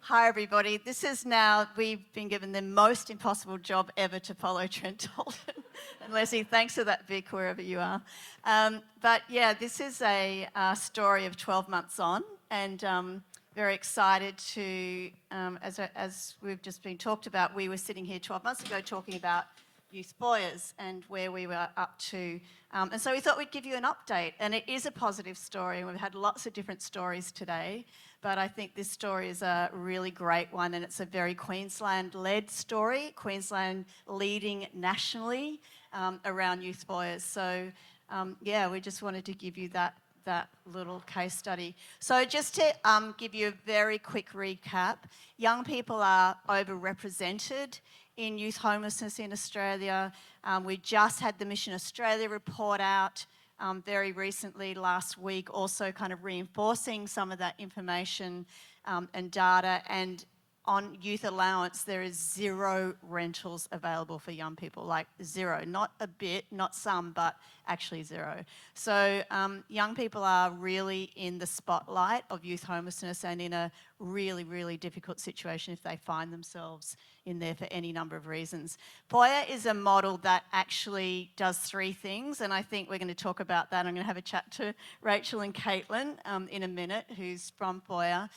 Hi everybody. This is now, we've been given the most impossible job ever to follow Trent Dalton. And Leslie, thanks for that, Vic, wherever you are. But yeah, this is a story of 12 months on, and very excited to, as we've just been talked about, we were sitting here 12 months ago talking about Youth Foyers and where we were up to. And so we thought we'd give you an update, and it is a positive story, and we've had lots of different stories today, but I think this story is a really great one, and it's a very Queensland-led story, Queensland leading nationally around Youth Foyers. So yeah, we just wanted to give you that little case study. So just to give you a very quick recap, young people are overrepresented in youth homelessness in Australia. We just had the Mission Australia report out very recently, last week, also kind of reinforcing some of that information and data. And on youth allowance, there is 0 rentals available for young people, like 0, not a bit, not some, but actually 0. So young people are really in the spotlight of youth homelessness and in a really, really difficult situation if they find themselves in there for any number of reasons. Foyer is a model that actually does 3 things, and I think we're going to talk about that. I'm going to have a chat to Rachel and Caitlin in a minute, who's from Foyer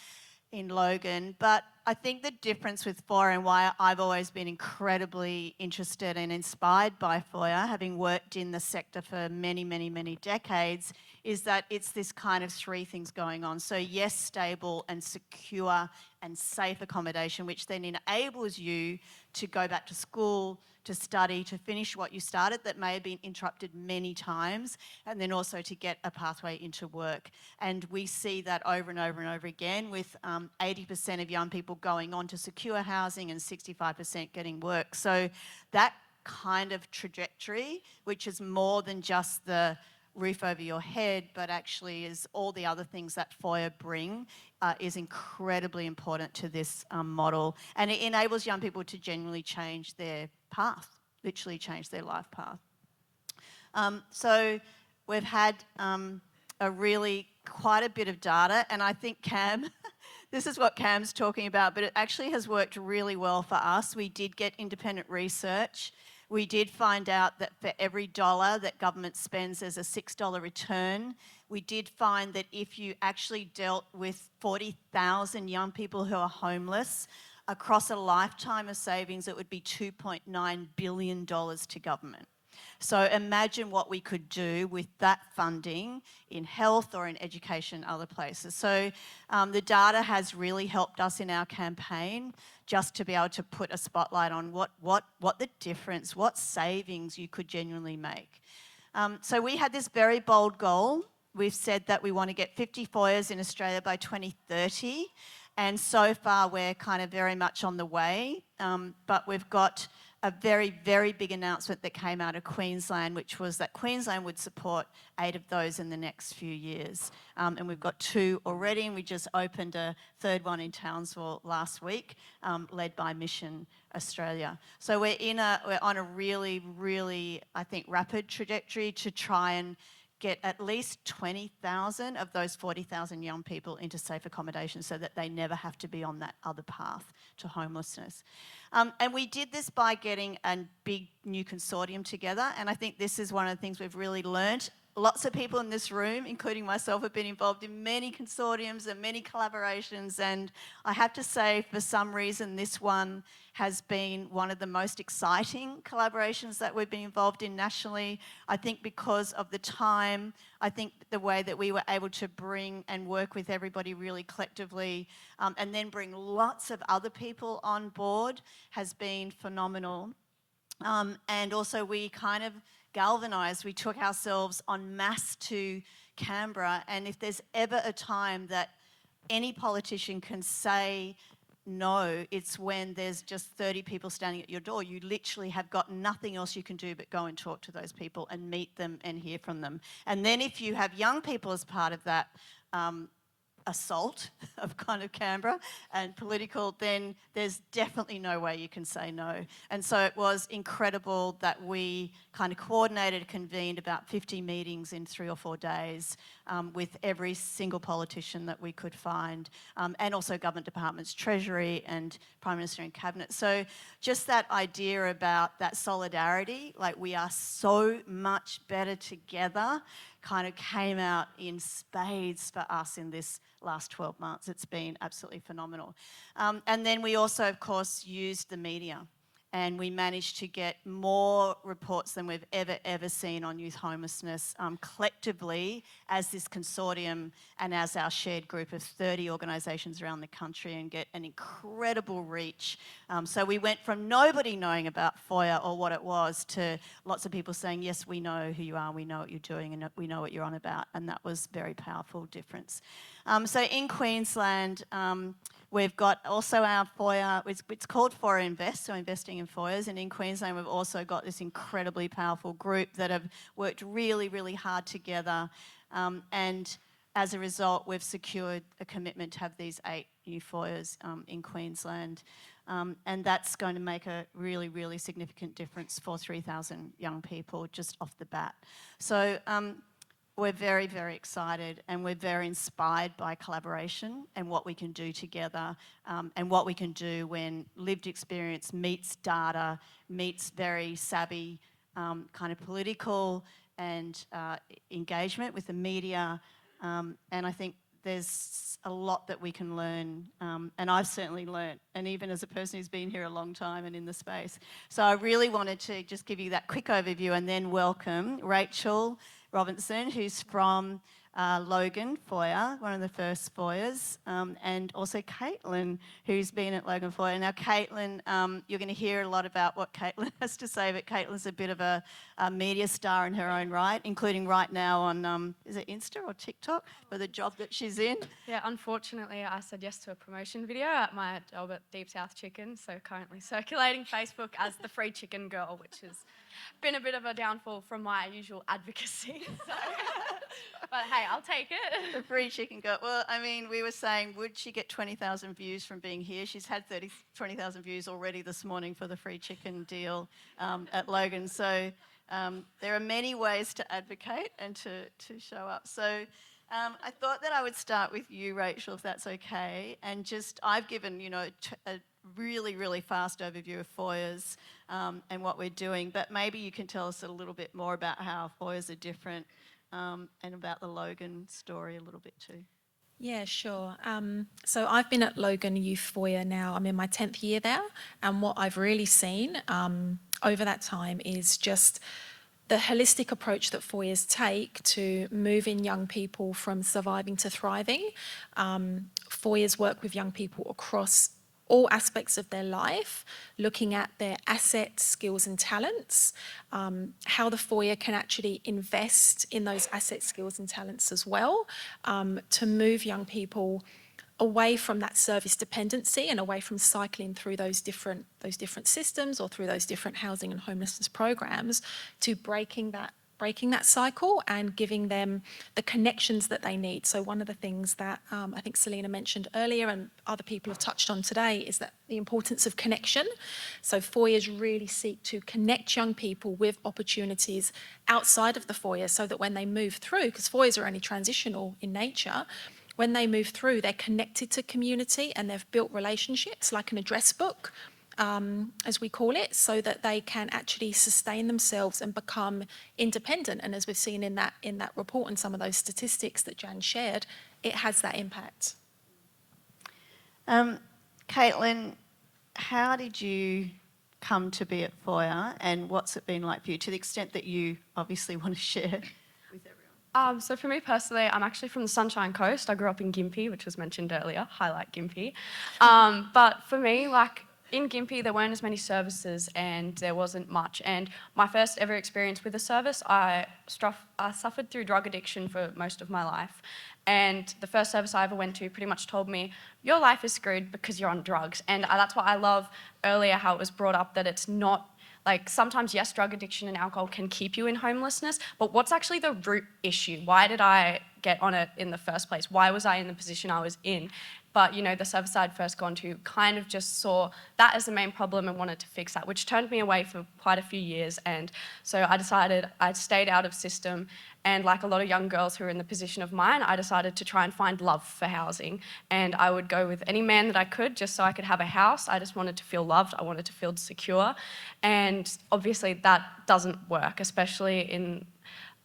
in Logan. But I think the difference with Foyer, and why I've always been incredibly interested and inspired by Foyer, having worked in the sector for many, many, many decades, is that it's this kind of 3 things going on. So yes, stable and secure and safe accommodation, which then enables you to go back to school, to study, to finish what you started that may have been interrupted many times, and then also to get a pathway into work. And we see that over and over and over again, with 80% of young people going on to secure housing and 65% getting work. So that kind of trajectory, which is more than just the roof over your head, but actually is all the other things that Foyer bring, is incredibly important to this model. And it enables young people to genuinely change their path, literally change their life path. So we've had quite a bit of data, and I think Cam, this is what Cam's talking about, but it actually has worked really well for us. We did get independent research. We did find out that for every dollar that government spends, there's a $6 return. We did find that if you actually dealt with 40,000 young people who are homeless, across a lifetime of savings, it would be $2.9 billion to government. So imagine what we could do with that funding in health or in education, other places. So the data has really helped us in our campaign, just to be able to put a spotlight on what the difference, what savings you could genuinely make. So we had this very bold goal. We've said that we want to get 50 Foyers in Australia by 2030. And so far we're kind of very much on the way, but we've got a very, very big announcement that came out of Queensland, which was that Queensland would support 8 of those in the next few years. And we've got 2 already, and we just opened a 3rd one in Townsville last week, led by Mission Australia. So we're on a really, really, I think, rapid trajectory to try and get at least 20,000 of those 40,000 young people into safe accommodation so that they never have to be on that other path to homelessness. And we did this by getting a big new consortium together, and I think this is one of the things we've really learnt. Lots of people in this room, including myself, have been involved in many consortiums and many collaborations, and I have to say, for some reason, this one has been one of the most exciting collaborations that we've been involved in nationally. I think because of the time, I think the way that we were able to bring and work with everybody really collectively, and then bring lots of other people on board, has been phenomenal. And also we kind of galvanised, we took ourselves en masse to Canberra, and if there's ever a time that any politician can say no, it's when there's just 30 people standing at your door. You literally have got nothing else you can do but go and talk to those people and meet them and hear from them. And then if you have young people as part of that assault of kind of Canberra and political, then there's definitely no way you can say no. And so it was incredible that we kind of coordinated, convened about 50 meetings in 3 or 4 days with every single politician that we could find, and also government departments, Treasury and Prime Minister and Cabinet. So just that idea about that solidarity, like we are so much better together, kind of came out in spades for us in this last 12 months. It's been absolutely phenomenal. And then we also, of course, used the media, and we managed to get more reports than we've ever seen on youth homelessness collectively as this consortium and as our shared group of 30 organisations around the country, and get an incredible reach. So we went from nobody knowing about Foyer or what it was to lots of people saying, yes, we know who you are, we know what you're doing, and we know what you're on about, and that was a very powerful difference. So in Queensland, we've got also our Foyer, it's called FoyerInvest, so investing in Foyers, and in Queensland we've also got this incredibly powerful group that have worked really, really hard together, and as a result we've secured a commitment to have these 8 new Foyers in Queensland, and that's going to make a really, really significant difference for 3,000 young people just off the bat. So we're very, very excited, and we're very inspired by collaboration and what we can do together, and what we can do when lived experience meets data, meets very savvy kind of political and engagement with the media. And I think there's a lot that we can learn, and I've certainly learnt, and even as a person who's been here a long time and in the space. So I really wanted to just give you that quick overview and then welcome Rachel Robinson, who's from Logan Foyer, one of the first Foyers, and also Caitlin, who's been at Logan Foyer. Now Caitlin, you're going to hear a lot about what Caitlin has to say, but Caitlin's a bit of a media star in her own right, including right now on, is it Insta or TikTok, for the job that she's in? Yeah, unfortunately I said yes to a promotion video at my job at Deep South Chicken, so currently circulating Facebook as the free chicken girl, which has been a bit of a downfall from my usual advocacy. So. But hey, I'll take it. The free chicken girl. Well, I mean, we were saying, would she get 20,000 views from being here? She's had 20,000 views already this morning for the free chicken deal at Logan. So there are many ways to advocate and to show up. So I thought that I would start with you, Rachel, if that's okay. And just, I've given, a really, really fast overview of Foyers and what we're doing, but maybe you can tell us a little bit more about how Foyers are different, and about the Logan story a little bit too. Yeah, sure. So I've been at Logan Youth Foyer now. I'm in my 10th year there, and what I've really seen over that time is just the holistic approach that Foyers take to moving young people from surviving to thriving. Foyers work with young people across all aspects of their life, looking at their assets, skills and talents, how the Foyer can actually invest in those assets, skills and talents as well, to move young people away from that service dependency and away from cycling through those different systems or through those different housing and homelessness programs, to breaking that cycle and giving them the connections that they need. So one of the things that I think Selena mentioned earlier and other people have touched on today is that the importance of connection. So Foyers really seek to connect young people with opportunities outside of the Foyer, so that when they move through, because Foyers are only transitional in nature, when they move through, they're connected to community and they've built relationships like an address book, as we call it, so that they can actually sustain themselves and become independent. And as we've seen in that report and some of those statistics that Jan shared, it has that impact. Caitlin, how did you come to be at Foyer, and what's it been like for you, to the extent that you obviously want to share with everyone? So for me personally, I'm actually from the Sunshine Coast. I grew up in Gympie, which was mentioned earlier. Highlight Gympie. But for me, in Gympie, there weren't as many services and there wasn't much. And my first ever experience with a service, I suffered through drug addiction for most of my life. And the first service I ever went to pretty much told me, your life is screwed because you're on drugs. And that's why I love earlier how it was brought up that it's not, sometimes, yes, drug addiction and alcohol can keep you in homelessness, but what's actually the root issue? Why did I get on it in the first place? Why was I in the position I was in? But, you know, the service I'd first gone to kind of just saw that as the main problem and wanted to fix that, which turned me away for quite a few years. And so I decided I stayed out of system. And like a lot of young girls who are in the position of mine, I decided to try and find love for housing. And I would go with any man that I could just so I could have a house. I just wanted to feel loved. I wanted to feel secure. And obviously that doesn't work, especially in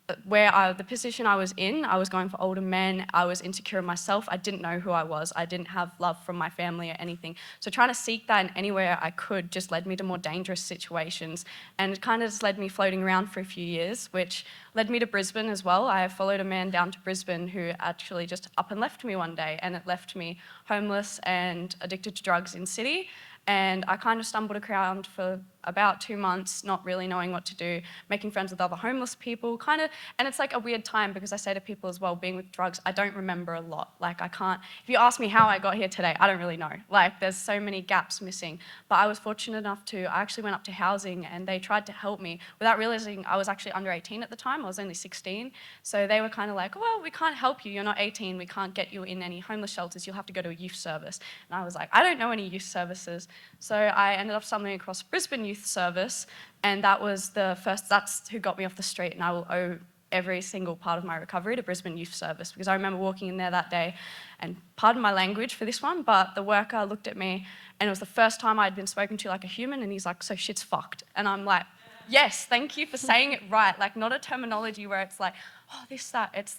the position I was in. I was going for older men. I was insecure in myself. I didn't know who I was. I didn't have love from my family or anything. So trying to seek that in anywhere I could just led me to more dangerous situations. And it kind of just led me floating around for a few years, which led me to Brisbane as well. I followed a man down to Brisbane who actually just up and left me one day, and it left me homeless and addicted to drugs in city. And I kind of stumbled around for about 2 months, not really knowing what to do, making friends with other homeless people, and it's like a weird time because I say to people as well, being with drugs, I don't remember a lot. Like if you ask me how I got here today, I don't really know. Like there's so many gaps missing. But I was fortunate enough I actually went up to housing and they tried to help me without realizing I was actually under 18 at the time. I was only 16. So they were kind of like, well, we can't help you. You're not 18. We can't get you in any homeless shelters. You'll have to go to a youth service. And I was like, I don't know any youth services. So I ended up stumbling across Brisbane Youth Service, and that's who got me off the street, and I will owe every single part of my recovery to Brisbane Youth Service, because I remember walking in there that day, and pardon my language for this one, but the worker looked at me, and it was the first time I'd been spoken to like a human, and he's like, so shit's fucked. And I'm like, yes, thank you for saying it right, like not a terminology where it's like, oh,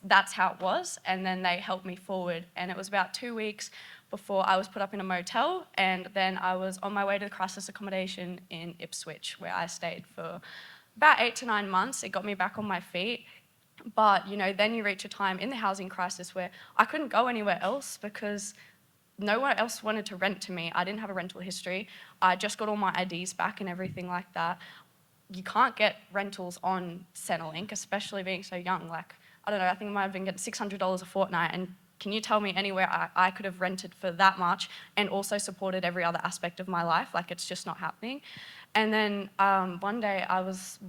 that's how it was, and then they helped me forward, and it was about 2 weeks before I was put up in a motel, and then I was on my way to the crisis accommodation in Ipswich, where I stayed for about 8 to 9 months. It got me back on my feet. But, you know, then you reach a time in the housing crisis where I couldn't go anywhere else because no one else wanted to rent to me. I didn't have a rental history. I just got all my IDs back and everything like that. You can't get rentals on Centrelink, especially being so young. Like, I don't know, I think I might have been getting $600 a fortnight, and can you tell me anywhere I could have rented for that much and also supported every other aspect of my life? Like, it's just not happening. And then one day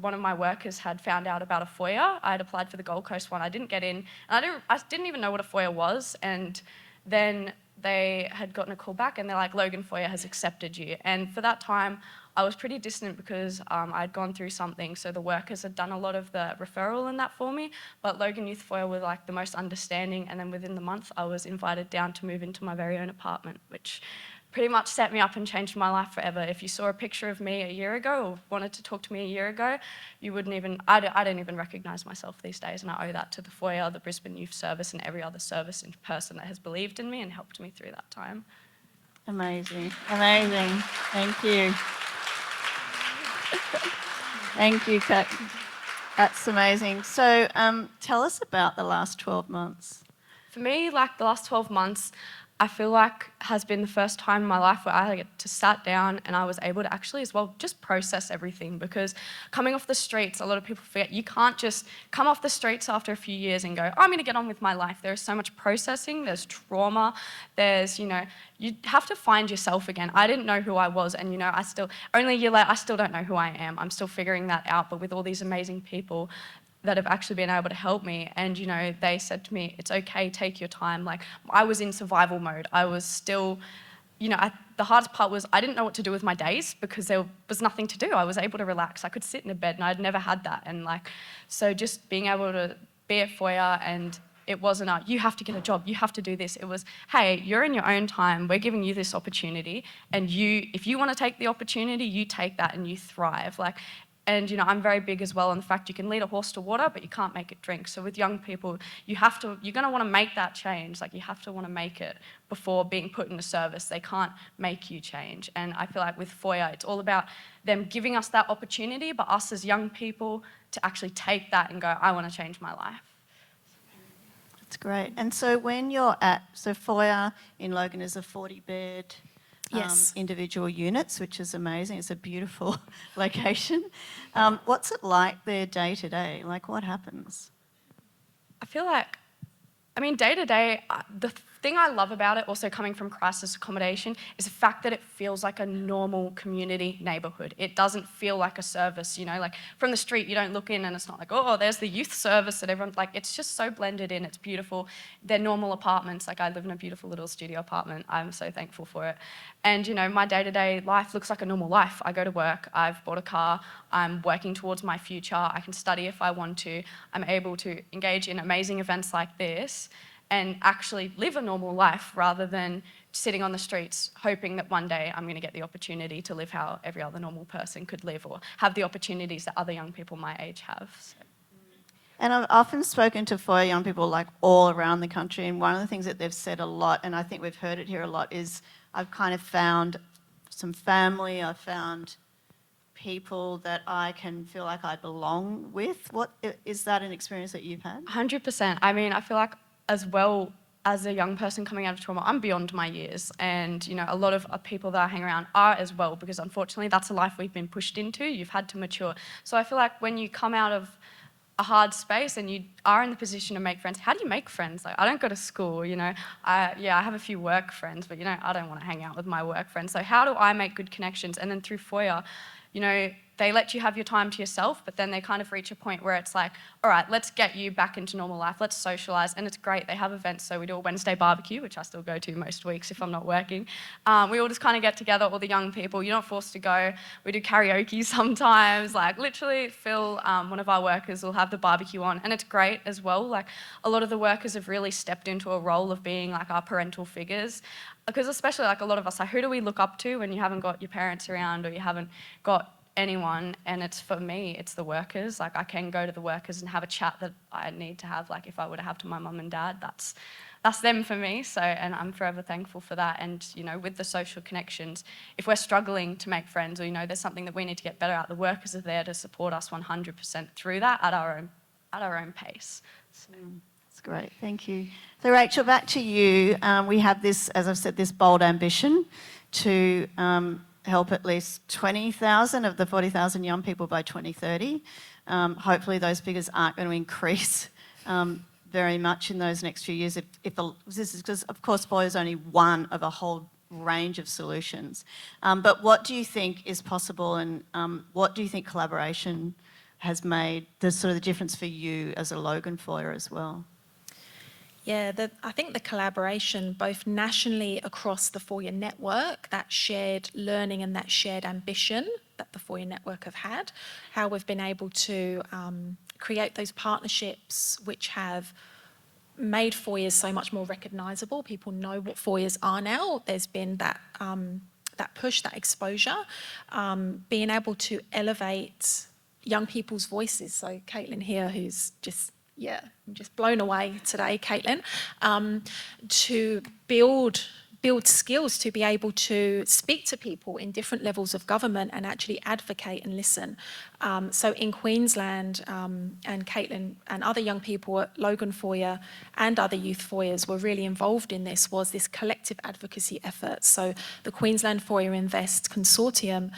one of my workers had found out about a foyer. I had applied for the Gold Coast one. I didn't get in. And I didn't even know what a foyer was. And then they had gotten a call back and they're like, Logan Foyer has accepted you. And for that time, I was pretty distant because I'd gone through something, so the workers had done a lot of the referral and that for me, but Logan Youth Foyer were like the most understanding, and then within the month I was invited down to move into my very own apartment, which pretty much set me up and changed my life forever. If you saw a picture of me a year ago or wanted to talk to me a year ago, I don't even recognise myself these days, and I owe that to the Foyer, the Brisbane Youth Service, and every other service and person that has believed in me and helped me through that time. Amazing, amazing. Thank you. Thank you, Kat. That's amazing. So tell us about the last 12 months. For me, like the last 12 months, I feel like has been the first time in my life where I get to sat down and I was able to actually as well just process everything, because coming off the streets, a lot of people forget you can't just come off the streets after a few years and go, oh, I'm going to get on with my life. There is so much processing, there's trauma, there's, you have to find yourself again. I didn't know who I was, and only a year later, I still don't know who I am. I'm still figuring that out, but with all these amazing people that have actually been able to help me, and they said to me, it's okay, take your time. Like, I was in survival mode. I was still, the hardest part was I didn't know what to do with my days because there was nothing to do. I was able to relax. I could sit in a bed, and I'd never had that. And so just being able to be at Foyer, and it wasn't you have to get a job, you have to do this. It was, hey, you're in your own time, we're giving you this opportunity, and if you want to take the opportunity, you take that and you thrive. And I'm very big as well on the fact you can lead a horse to water, but you can't make it drink. So with young people, you're going to want to make that change. Like, you have to want to make it before being put in a service. They can't make you change. And I feel like with Foyer, it's all about them giving us that opportunity, but us as young people to actually take that and go, I want to change my life. That's great. And so when you're Foyer in Logan is a 40-bed Yes. individual units, which is amazing. It's a beautiful location. What's it like there day to day? Like, what happens? I feel like, day to day, the thing I love about it, also coming from crisis accommodation, is the fact that it feels like a normal community neighbourhood. It doesn't feel like a service, you know, like from the street you don't look in and it's not like, oh, there's the youth service that everyone, like it's just so blended in, it's beautiful. They're normal apartments, like I live in a beautiful little studio apartment, I'm so thankful for it. And you know, my day-to-day life looks like a normal life. I go to work, I've bought a car, I'm working towards my future, I can study if I want to, I'm able to engage in amazing events like this and actually live a normal life rather than sitting on the streets hoping that one day I'm going to get the opportunity to live how every other normal person could live or have the opportunities that other young people my age have. So. And I've often spoken to Foyer young people like all around the country, and one of the things that they've said a lot, and I think we've heard it here a lot, is I've kind of found some family, I've found people that I can feel like I belong with. What is that an experience that you've had? 100%. I mean, I feel like as well as a young person coming out of trauma, I'm beyond my years, and you know, a lot of people that I hang around are as well, because unfortunately that's a life we've been pushed into. You've had to mature. So I feel like when you come out of a hard space and you are in the position to make friends, how do you make friends? Like, I don't go to school, you know. I have a few work friends, but you know, I don't want to hang out with my work friends. So how do I make good connections? And then through Foyer, you know, they let you have your time to yourself, but then they kind of reach a point where it's like, all right, let's get you back into normal life, let's socialise, and it's great. They have events, so we do a Wednesday barbecue, which I still go to most weeks if I'm not working. We all just kind of get together, all the young people, you're not forced to go. We do karaoke sometimes, like literally Phil, one of our workers, will have the barbecue on, and it's great as well. Like, a lot of the workers have really stepped into a role of being like our parental figures, because especially like a lot of us, like, who do we look up to when you haven't got your parents around or you haven't got anyone? And it's, for me, it's the workers. Like, I can go to the workers and have a chat that I need to have, like if I were to have to my mum and dad, that's them for me. So, and I'm forever thankful for that. And you know, with the social connections, if we're struggling to make friends, or you know, there's something that we need to get better at, the workers are there to support us 100% through that at our own pace. So. That's great, thank you. So Rachel, back to you. We have this, as I've said, this bold ambition to help at least 20,000 of the 40,000 young people by 2030. Hopefully those figures aren't going to increase very much in those next few years. This is because, of course, Foyer is only one of a whole range of solutions. But what do you think is possible, and what do you think collaboration has made the sort of the difference for you as a Logan Foyer as well? Yeah, I think the collaboration both nationally across the Foyer network, that shared learning and that shared ambition that the Foyer network have had, how we've been able to create those partnerships which have made Foyers so much more recognisable. People know what Foyers are now. There's been that push, that exposure, being able to elevate young people's voices. So Caitlin here, who's just, yeah, I'm just blown away today, Caitlin, to build skills to be able to speak to people in different levels of government and actually advocate and listen. So in Queensland, and Caitlin and other young people at Logan Foyer and other youth foyers were really involved in this, was this collective advocacy effort. So the Queensland FoyerInvest consortium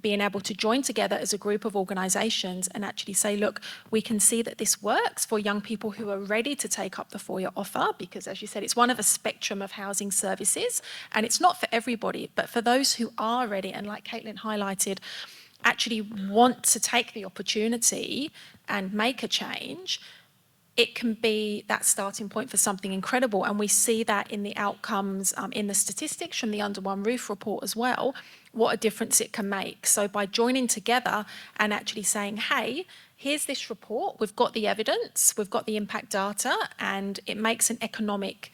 being able to join together as a group of organisations and actually say, look, we can see that this works for young people who are ready to take up the Foyer offer, because as you said, it's one of a spectrum of housing services, and it's not for everybody, but for those who are ready, and like Caitlin highlighted, actually want to take the opportunity and make a change, it can be that starting point for something incredible. And we see that in the outcomes, in the statistics from the Under One Roof report as well, what a difference it can make. So by joining together and actually saying, hey, here's this report, we've got the evidence, we've got the impact data, and it makes an economic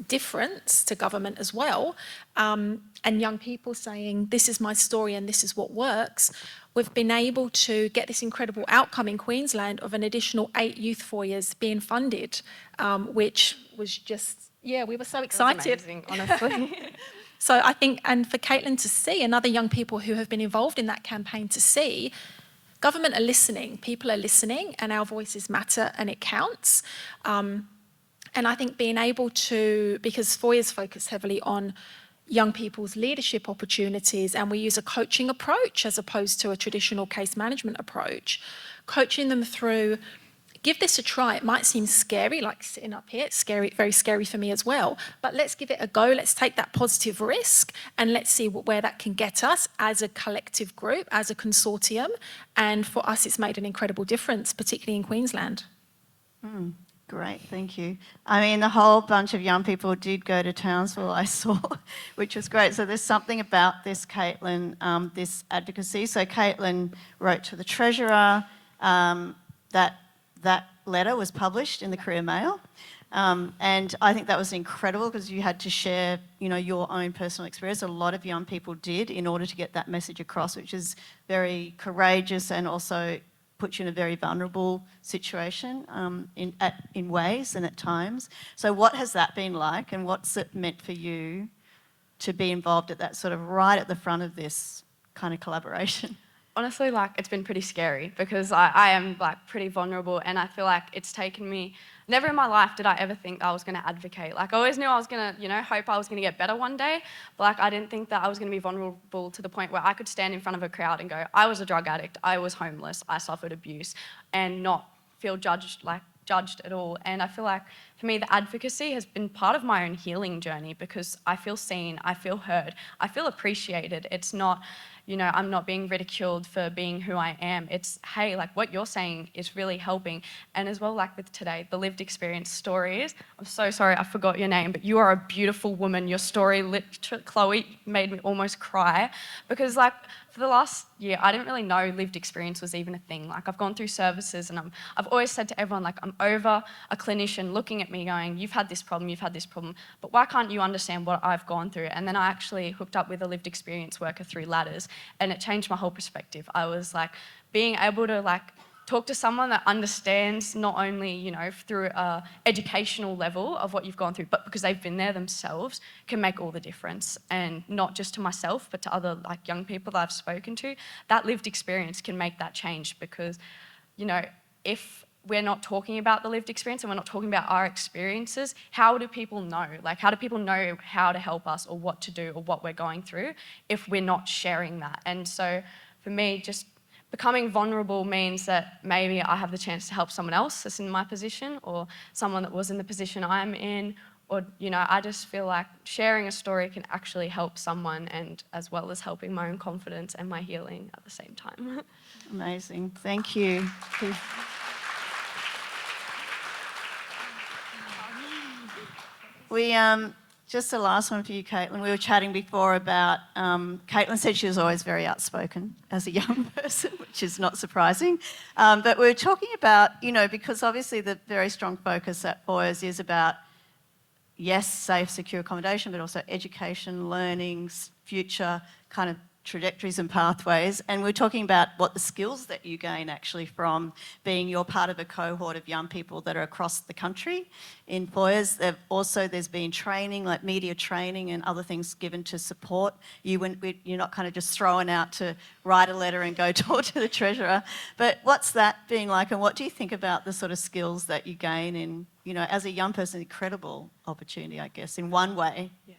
difference to government as well, and young people saying, this is my story and this is what works, we've been able to get this incredible outcome in Queensland of an additional 8 youth foyers being funded, which was just, yeah, we were so excited. Amazing, honestly. So I think, and for Caitlin to see, and other young people who have been involved in that campaign to see, government are listening, people are listening, and our voices matter and it counts. And I think being able to, because Foyers focus heavily on young people's leadership opportunities, and we use a coaching approach as opposed to a traditional case management approach, coaching them through give this a try. It might seem scary, like sitting up here. It's scary, very scary for me as well. But let's give it a go. Let's take that positive risk and let's see where that can get us as a collective group, as a consortium. And for us, it's made an incredible difference, particularly in Queensland. Great, thank you. I mean, the whole bunch of young people did go to Townsville, I saw, which was great. So there's something about this, Caitlin, this advocacy. So Caitlin wrote to the Treasurer. That letter was published in the Courier Mail. And I think that was incredible because you had to share, your own personal experience. A lot of young people did in order to get that message across, which is very courageous and also puts you in a very vulnerable situation in ways and at times. So what has that been like, and what's it meant for you to be involved at that sort of right at the front of this kind of collaboration? Honestly, it's been pretty scary because I am pretty vulnerable, and I feel like it's taken me, never in my life did I ever think I was going to advocate. I always knew I was going to, hope I was going to get better one day, but I didn't think that I was going to be vulnerable to the point where I could stand in front of a crowd and go, I was a drug addict, I was homeless, I suffered abuse, and not feel judged at all. And I feel like for me, the advocacy has been part of my own healing journey because I feel seen, I feel heard, I feel appreciated. It's not, I'm not being ridiculed for being who I am. It's, hey, what you're saying is really helping. And as well, with today, the lived experience stories. I'm so sorry, I forgot your name, but you are a beautiful woman. Your story, Chloe, made me almost cry because for the last year, I didn't really know lived experience was even a thing. I've gone through services and I've always said to everyone, I'm over a clinician looking at me going, you've had this problem, but why can't you understand what I've gone through? And then I actually hooked up with a lived experience worker through Ladders, and it changed my whole perspective. I was being able to talk to someone that understands not only, through a educational level of what you've gone through, but because they've been there themselves, can make all the difference. And not just to myself, but to other young people that I've spoken to, that lived experience can make that change because, if we're not talking about the lived experience and we're not talking about our experiences, how do people know? How do people know how to help us or what to do or what we're going through if we're not sharing that? And so for me, just becoming vulnerable means that maybe I have the chance to help someone else that's in my position or someone that was in the position I'm in, or, I just feel like sharing a story can actually help someone, and as well as helping my own confidence and my healing at the same time. Amazing, thank you. We, just the last one for you, Caitlin. We were chatting before about, Caitlin said she was always very outspoken as a young person, which is not surprising. But we were talking about, because obviously the very strong focus at Foyers is about, yes, safe, secure accommodation, but also education, learning, future kind of trajectories and pathways. And we're talking about what the skills that you gain actually from being you're part of a cohort of young people that are across the country in Foyers. There's been training, like media training and other things given to support you when you're not kind of just thrown out to write a letter and go talk to the Treasurer. But what's that been like, and what do you think about the sort of skills that you gain in, as a young person, incredible opportunity, I guess, in one way? Yeah.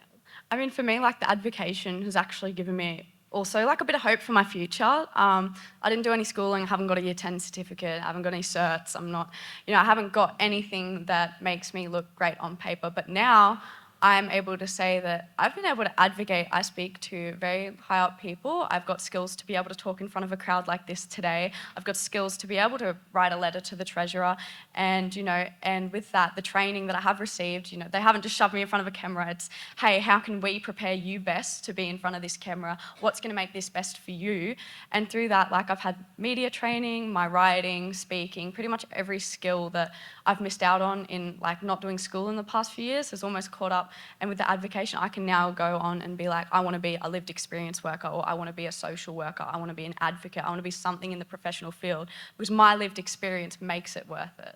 I mean, for me, the advocation has actually given me also a bit of hope for my future. I didn't do any schooling, I haven't got a year 10 certificate, I haven't got any certs, I'm not, I haven't got anything that makes me look great on paper, but now I'm able to say that I've been able to advocate. I speak to very high up people. I've got skills to be able to talk in front of a crowd like this today. I've got skills to be able to write a letter to the Treasurer. And, and with that, the training that I have received, they haven't just shoved me in front of a camera. It's, hey, how can we prepare you best to be in front of this camera? What's going to make this best for you? And through that, I've had media training, my writing, speaking, pretty much every skill that I've missed out on in not doing school in the past few years has almost caught up. And with the advocation, I can now go on and be I want to be a lived experience worker, or I want to be a social worker, I want to be an advocate, I want to be something in the professional field, because my lived experience makes it worth it.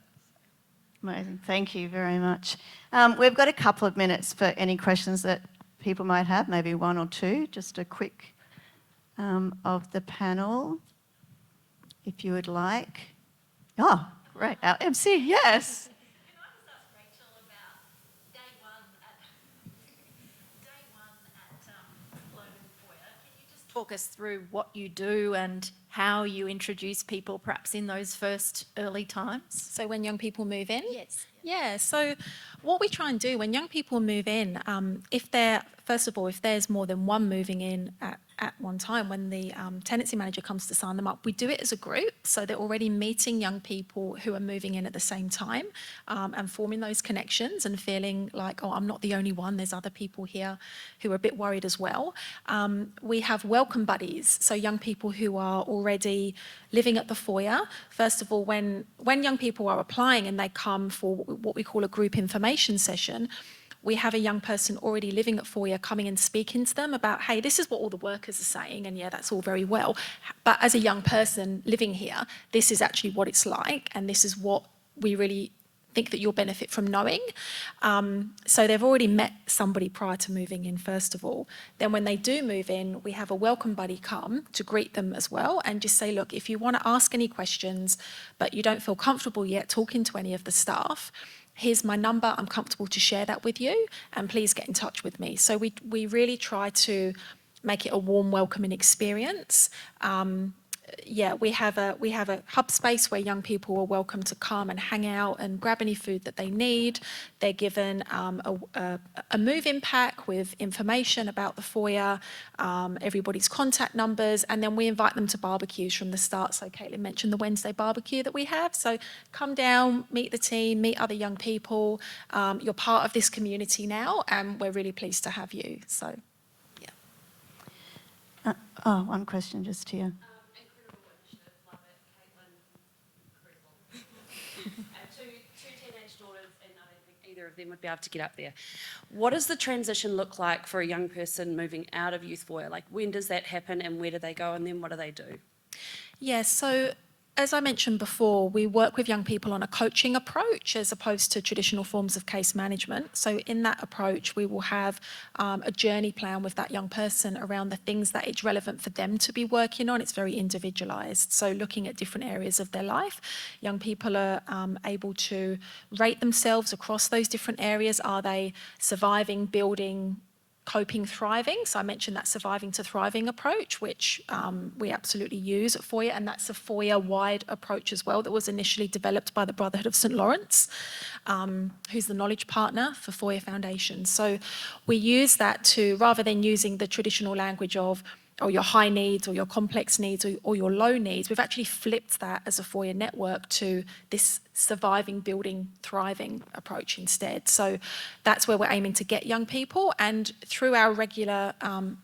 Amazing, thank you very much. We've got a couple of minutes for any questions that people might have, maybe one or two, just a quick of the panel, if you would like. Oh, great, our MC, yes. Talk us through what you do and how you introduce people perhaps in those first early times? So when young people move in? Yes. Yeah, so what we try and do when young people move in, if there's more than one moving in at one time, when the tenancy manager comes to sign them up, we do it as a group. So they're already meeting young people who are moving in at the same time, and forming those connections and feeling like, oh, I'm not the only one. There's other people here who are a bit worried as well. We have welcome buddies. So young people who are already living at the foyer, first of all, when young people are applying and they come for what we call a group information session, we have a young person already living at Foyer coming and speaking to them about, hey, this is what all the workers are saying, and yeah, that's all very well. But as a young person living here, this is actually what it's like, and this is what we really think that you'll benefit from knowing. So they've already met somebody prior to moving in, first of all. Then when they do move in, we have a welcome buddy come to greet them as well and just say, look, if you want to ask any questions, but you don't feel comfortable yet talking to any of the staff, here's my number, I'm comfortable to share that with you, and please get in touch with me. So we really try to make it a warm, welcoming experience. We have a hub space where young people are welcome to come and hang out and grab any food that they need. They're given a move-in pack with information about the foyer, everybody's contact numbers, and then we invite them to barbecues from the start. So Caitlin mentioned the Wednesday barbecue that we have. So come down, meet the team, meet other young people. You're part of this community now, and we're really pleased to have you. So, yeah. One question just here. Two teenage daughters, and I don't think either of them would be able to get up there. What does the transition look like for a young person moving out of Youth Foyer? Like, when does that happen, and where do they go, and then what do they do? Yeah, so as I mentioned before, we work with young people on a coaching approach as opposed to traditional forms of case management. So in that approach, we will have a journey plan with that young person around the things that it's relevant for them to be working on. It's very individualised. So looking at different areas of their life, young people are able to rate themselves across those different areas. Are they surviving, building, coping, thriving? So I mentioned that surviving to thriving approach, which we absolutely use at Foyer, and that's a Foyer-wide approach as well that was initially developed by the Brotherhood of St Lawrence, who's the knowledge partner for Foyer Foundation. So we use that to, rather than using the traditional language of or your high needs or your complex needs or your low needs, we've actually flipped that as a Foyer network to this surviving, building, thriving approach instead. So that's where we're aiming to get young people, and through our regular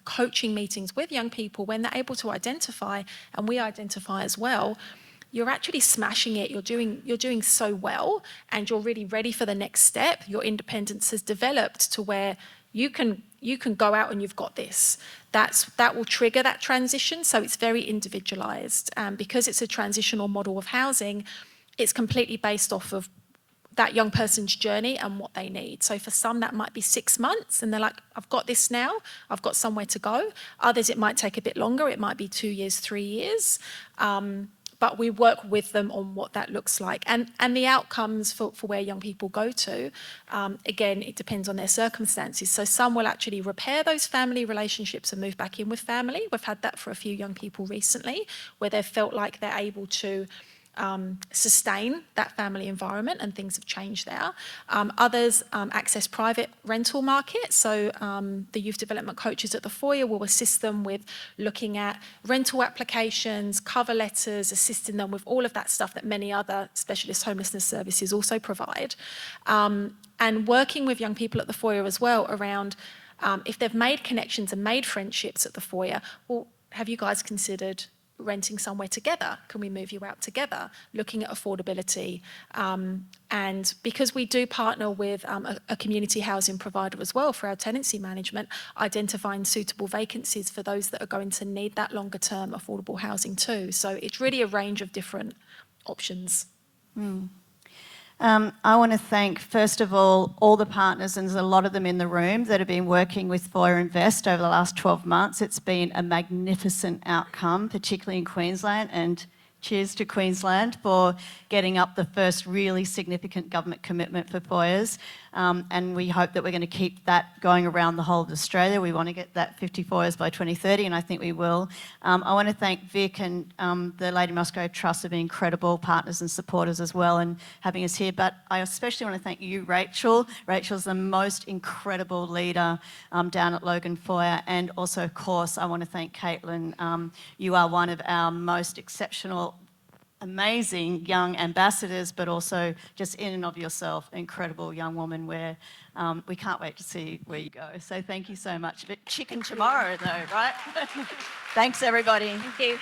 coaching meetings with young people, when they're able to identify, and we identify as well, you're actually smashing it, you're doing so well, and you're really ready for the next step. Your independence has developed to where you can go out and you've got this. That will trigger that transition. So it's very individualised. Because it's a transitional model of housing, it's completely based off of that young person's journey and what they need. So for some, that might be 6 months, and they're like, I've got this now, I've got somewhere to go. Others, it might take a bit longer. It might be 2 years, 3 years. But we work with them on what that looks like. And the outcomes for where young people go to, again, it depends on their circumstances. So some will actually repair those family relationships and move back in with family. We've had that for a few young people recently, where they've felt like they're able to sustain that family environment, and things have changed there. Others access private rental market. So the youth development coaches at the Foyer will assist them with looking at rental applications, cover letters, assisting them with all of that stuff that many other specialist homelessness services also provide. And working with young people at the Foyer as well around if they've made connections and made friendships at the Foyer, well, have you guys considered renting somewhere together? Can we move you out together? Looking at affordability. And because we do partner with a community housing provider as well for our tenancy management, identifying suitable vacancies for those that are going to need that longer term affordable housing too. So it's really a range of different options. I want to thank, first of all the partners, and there's a lot of them in the room, that have been working with FoyerInvest over the last 12 months. It's been a magnificent outcome, particularly in Queensland, and cheers to Queensland for getting up the first really significant government commitment for Foyers. and we hope that we're going to keep that going around the whole of Australia. We want to get that 50 foyers by 2030, and I think we will. I want to thank Vic and the Lady Musgrave Trust for being incredible partners and supporters as well and having us here. But I especially want to thank you, Rachel. Rachel's the most incredible leader down at Logan Foyer, and also, of course, I want to thank Caitlin. You are one of our most exceptional, amazing young ambassadors, but also just in and of yourself, incredible young woman where we can't wait to see where you go. So thank you so much. But chicken tomorrow though, right? Thanks everybody. Thank you.